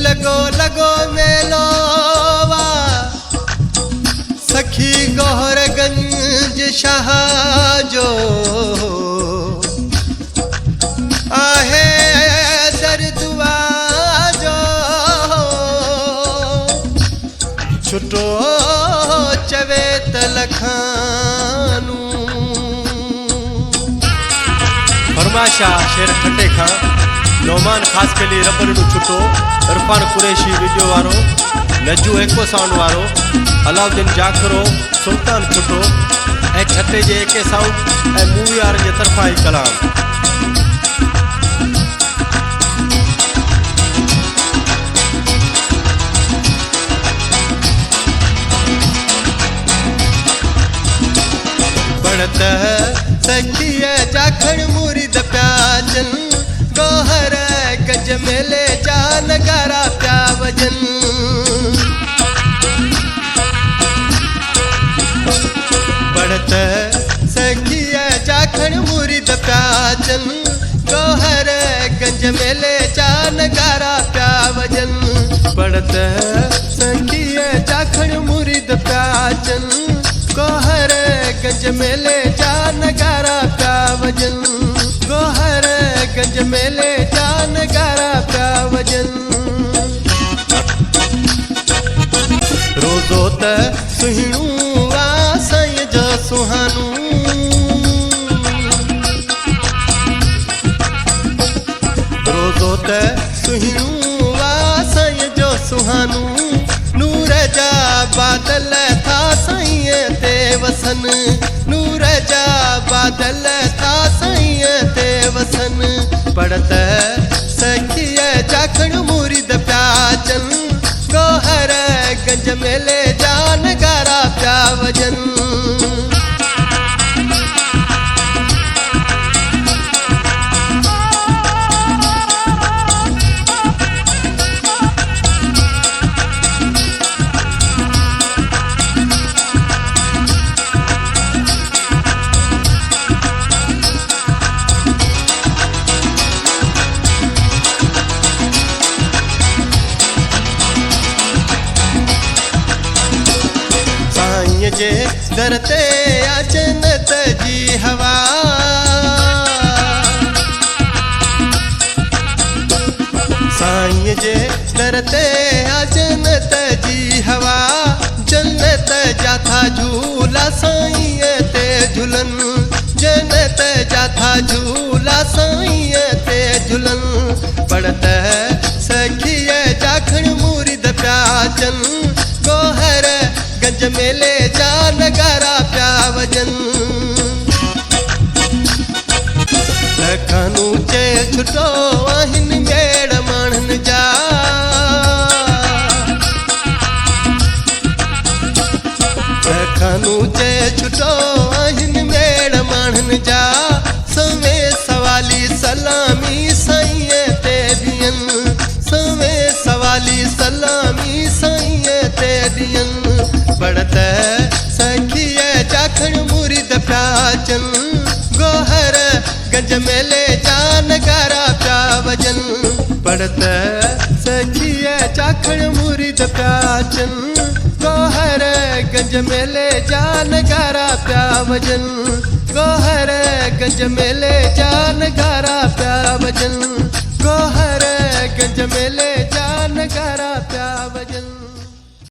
लगो लगो मेलोवा सखी गौहरगंज शाह जो आहे दर्दुआ जो छुटो चवे तलखानू फरमाशा शेर ठंडे खां नौमान खास के लिए रबर नु छुटो इरफान कुरैशी वीडियो वारो नजू एको साउंड वारो अलाउद्दीन जाखरो सुल्तान छुटो ए ठटे जे एके साउंड ए मूवी वार जे तरफा ही कलाम बढ़त सखिया जाखड़ मुरीद प्याजन गोहर गज मेले जा नगारा प्या वजन बढ़त सखिया जाखड़ मुरीद प्याजन गोहर गंज मेले जा नगारा प्या वजन बढ़त सखिया जाखड़ मुरीद प्याजन गोहर गंज मेले जा नगारा प्या वजन गोहर गंज मेले जा नगारा प्या वजन रोज़ो त सुहिणू वा साईं जो सुहानू रोज़ो त सुहिणू वा साईं जो सुहानू नूर जा बादल था साईं ते वसन नूर जा बादल था साईं ते वसन पड़त सखिया जाखड़ मुरीद प्याजन गोहर गंज मेले जा नगारा प्या वजन जे दरते अजनत जी हवा साईं जे दरते अजनत जी हवा जन्नत जाथा झूला साईं ते झूलन जन्नत जाथा झूला साईं ते झूलन पड़त सखिया जाखड़ मुरीद प्याजन गोहर गंज मेले जा नगारा प्या वजन लखनऊ चे छुटो आहिन मेड़ माणन जा लखनऊ चे छुटो आहिन मेड़ माणन जा सवे सवाली सलामी साईं ते दियन सवे सवाली सलामी साईं ते दियन बढ़त सखिया जाखड़ मुरीद प्याजन गोहर गंज मेले जा नगारा प्या वजन बढ़त सखिया जाखड़ मुरीद प्याजन गोहर गंज मेले जा नगारा प्या वजन गोहर गंज मेले जा नगारा प्या वजन गोहर गंज मेले जा नगारा प्या वजन।